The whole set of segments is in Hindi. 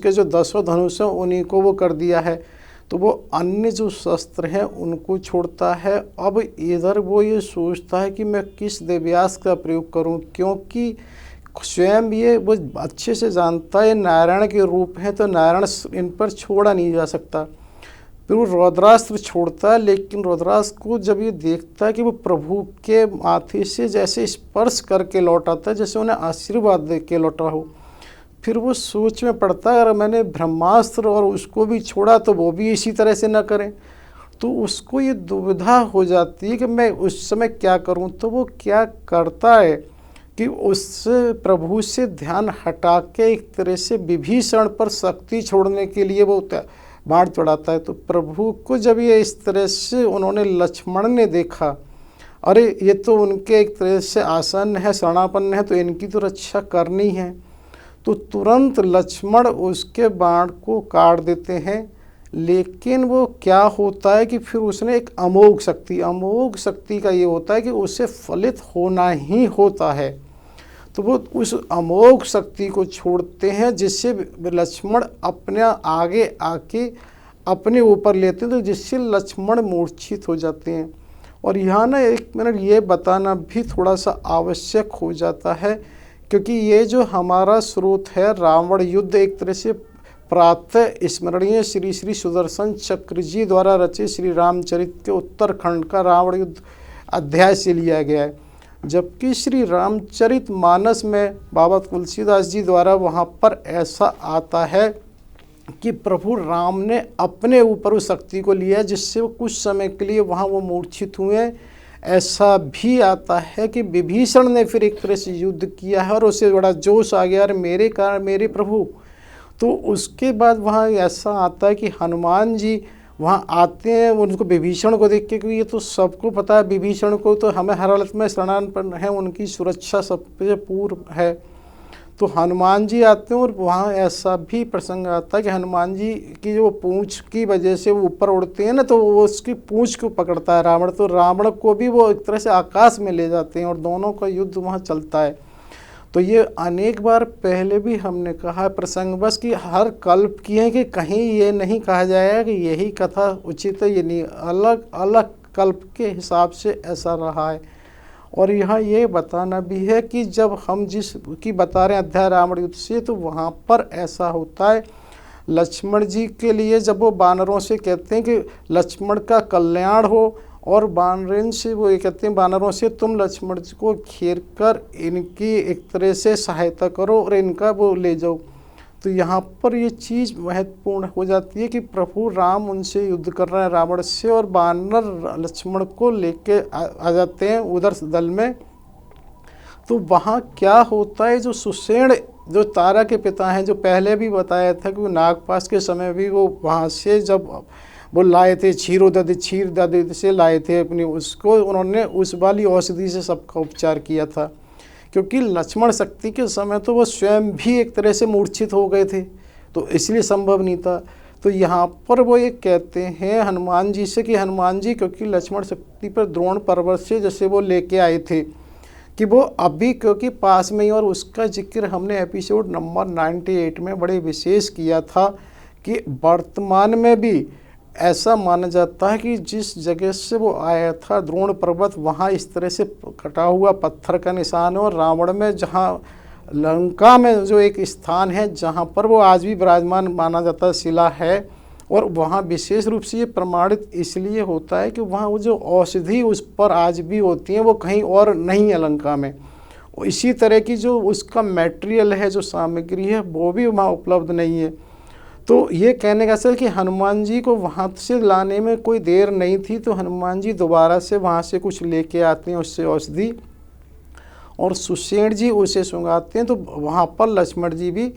उसके जो 10 धनुष हैं उन्हीं को वो कर दिया है। तो वो अन्य जो शस्त्र हैं उनको छोड़ता है। अब इधर वो ये सोचता है कि मैं किस दिव्यास्त्र का प्रयोग करूं, क्योंकि स्वयं ये वो अच्छे से जानता है नारायण के रूप हैं, तो नारायण इन पर छोड़ा नहीं जा सकता। फिर वो रौद्रास्त्र छोड़ता है, लेकिन रौद्रास्त्र को जब ये देखता है कि वो प्रभु के माथे से जैसे स्पर्श करके लौट आता है, जैसे उन्हें आशीर्वाद दे के लौटा हो, फिर वो सोच में पड़ता है अगर मैंने ब्रह्मास्त्र और उसको भी छोड़ा तो वो भी इसी तरह से न करें। तो उसको ये दुविधा हो जाती है कि मैं उस समय क्या करूं। तो वो क्या करता है कि उस प्रभु से ध्यान हटा के एक तरह से विभीषण पर शक्ति छोड़ने के लिए वो बाण चढ़ाता है। तो प्रभु को जब ये इस तरह से उन्होंने लक्ष्मण ने देखा, अरे ये तो उनके एक तरह से आसन है, शरणापन्न है, तो इनकी तो रक्षा करनी है। तो तुरंत लक्ष्मण उसके बाण को काट देते हैं। लेकिन वो क्या होता है कि फिर उसने एक अमोघ शक्ति का ये होता है कि उसे फलित होना ही होता है। तो वो उस अमोघ शक्ति को छोड़ते हैं, जिससे लक्ष्मण अपने आगे आके अपने ऊपर लेते हैं, तो जिससे लक्ष्मण मूर्छित हो जाते हैं। और यहाँ ना एक मिनट ये बताना भी थोड़ा सा आवश्यक हो जाता है, क्योंकि ये जो हमारा स्रोत है रावण युद्ध एक तरह से प्रातः स्मरणीय श्री श्री सुदर्शन चक्र जी द्वारा रचित श्री रामचरित के उत्तरखंड का रावण युद्ध अध्याय से लिया गया है। जबकि श्री रामचरित मानस में बाबा तुलसीदास जी द्वारा वहाँ पर ऐसा आता है कि प्रभु राम ने अपने ऊपर उस शक्ति को लिया, जिससे वो कुछ समय के लिए वहाँ वो मूर्छित हुए। ऐसा भी आता है कि विभीषण ने फिर एक तरह से युद्ध किया है और उसे बड़ा जोश आ गया, अरे मेरे कारण मेरे प्रभु। तो उसके बाद वहाँ ऐसा आता है कि हनुमान जी वहाँ आते हैं, उनको विभीषण को देख के, क्योंकि ये तो सबको पता है विभीषण को तो हमें हर हालत में शरणापन्न है, उनकी सुरक्षा सबसे पूर्व है। तो हनुमान जी आते हैं और वहाँ ऐसा भी प्रसंग आता है कि हनुमान जी की जो पूँछ की वजह से वो ऊपर उड़ते हैं ना, तो वो उसकी पूँछ को पकड़ता है रावण, तो रावण को भी वो एक तरह से आकाश में ले जाते हैं और दोनों का युद्ध वहाँ चलता है। तो ये अनेक बार पहले भी हमने कहा प्रसंग बस कि हर कल्प की है, कि कहीं ये नहीं कहा जाएगा कि यही कथा उचित है, ये नहीं, अलग अलग कल्प के हिसाब से ऐसा रहा है। और यहाँ ये बताना भी है कि जब हम जिस की बता रहे हैं अध्याय रावण युद्ध से, तो वहाँ पर ऐसा होता है लक्ष्मण जी के लिए जब वो वानरों से कहते हैं कि लक्ष्मण का कल्याण हो, और वानरें से वो ये कहते हैं वानरों से तुम लक्ष्मण जी को घेर कर इनकी एक तरह से सहायता करो और इनका वो ले जाओ। तो यहाँ पर ये चीज़ महत्वपूर्ण हो जाती है कि प्रभु राम उनसे युद्ध कर रहे हैं रावण से, और वानर लक्ष्मण को लेके आ जाते हैं उधर दल में। तो वहाँ क्या होता है, जो सुषेण जो तारा के पिता हैं, जो पहले भी बताया था कि वो नागपाश के समय भी वो वहाँ से जब वो लाए थे क्षीर दधि से लाए थे अपनी, उसको उन्होंने उस वाली औषधि से सबका उपचार किया था। क्योंकि लक्ष्मण शक्ति के समय तो वो स्वयं भी एक तरह से मूर्छित हो गए थे, तो इसलिए संभव नहीं था। तो यहाँ पर वो ये कहते हैं हनुमान जी से कि हनुमान जी, क्योंकि लक्ष्मण शक्ति पर द्रोण पर्वत से जैसे वो लेके आए थे, कि वो अभी क्योंकि पास में ही, और उसका जिक्र हमने एपिसोड नंबर 98 में बड़े विशेष किया था कि वर्तमान में भी ऐसा माना जाता है कि जिस जगह से वो आया था द्रोण पर्वत, वहाँ इस तरह से कटा हुआ पत्थर का निशान है। और रावण में जहाँ लंका में जो एक स्थान है जहाँ पर वो आज भी विराजमान माना जाता है, शिला है, और वहाँ विशेष रूप से ये प्रमाणित इसलिए होता है कि वहाँ वो जो औषधि उस पर आज भी होती हैं वो कहीं और नहीं है लंका में। इसी तरह की जो उसका मटेरियल है, जो सामग्री है, वो भी वहाँ उपलब्ध नहीं है। तो ये कहने का सर कि हनुमान जी को वहाँ से लाने में कोई देर नहीं थी, तो हनुमान जी दोबारा से वहाँ से कुछ लेके आते हैं उससे औषधि, और सुषेण जी उसे सुंघाते हैं। तो वहाँ पर लक्ष्मण जी भी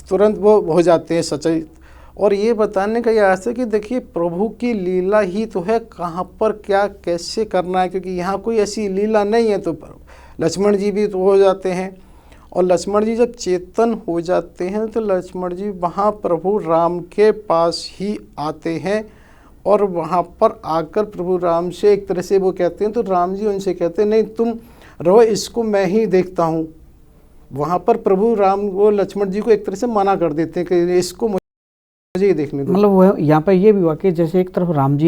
तुरंत वो हो जाते हैं सचेत। और ये बताने का यह है कि देखिए प्रभु की लीला ही तो है, कहाँ पर क्या कैसे करना है, क्योंकि यहाँ कोई ऐसी लीला नहीं है। तो लक्ष्मण जी भी तो हो जाते हैं, और लक्ष्मण जी जब चेतन हो जाते हैं तो लक्ष्मण जी वहाँ प्रभु राम के पास ही आते हैं, और वहाँ पर आकर प्रभु राम से एक तरह से वो कहते हैं, तो राम जी उनसे कहते हैं नहीं तुम रहो, इसको मैं ही देखता हूँ। वहाँ पर प्रभु राम वो लक्ष्मण जी को एक तरह से मना कर देते हैं कि इसको मुझे ही देखने दो। मतलब वो यहाँ पे ये भी हुआ कि जैसे एक तरफ राम जी